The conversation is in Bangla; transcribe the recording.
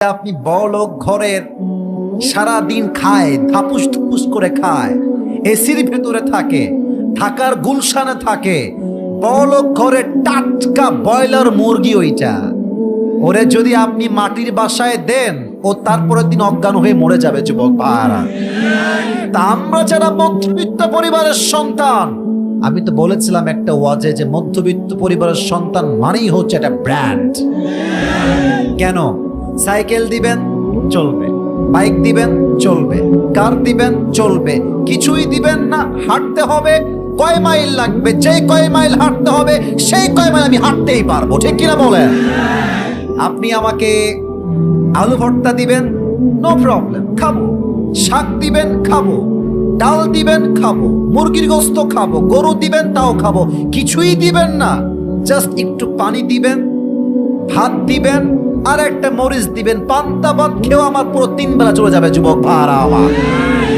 আপনি বড়লোক ঘরের সারা দিন খায়, ধাপুস ধুপুস করে খায়, এসির ভেতরে থাকে, ঢাকার গুলশানে থাকে, বড়লোক ঘরের টাটকা ব্রয়লার মুরগি ওইটা। ওরে যদি আপনি মাটির বাসায় দেন, ও তারপরের দিন অজ্ঞান হয়ে মরে যাবে। যুবক ভাইরা, তা আমরা যারা মধ্যবিত্ত পরিবারের সন্তান, আমি তো বলেছিলাম একটা ওয়াজে যে মধ্যবিত্ত পরিবারের সন্তান মানেই হচ্ছে একটা ব্র্যান্ড। কেন? সাইকেল দিবেন চলবে, বাইক দিবেন চলবে, কার দিবেন চলবে, কিছুই দিবেন না, হাঁটতে হবে, কয় মাইল লাগবে, যে কয় মাইল হাঁটতে হবে সেই কয় মাইল আমি হাঁটতেই পারবো, ঠিক কিনা বলেন? আপনি আমাকে আলু ভর্তা দিবেন, নো প্রবলেম, খাবো। শাক দিবেন, খাবো। ডাল দিবেন, খাবো। মুরগির গোস্ত খাবো। গরু দিবেন, তাও খাবো। কিছুই দিবেন না, জাস্ট একটু পানি দিবেন, ভাত দিবেন, আর একটা মরিচ দিবেন, পান্তা ভাত খেয়েও আমার পুরো 3 বেলা চলে যাবে। যুবক ভাড়া আমার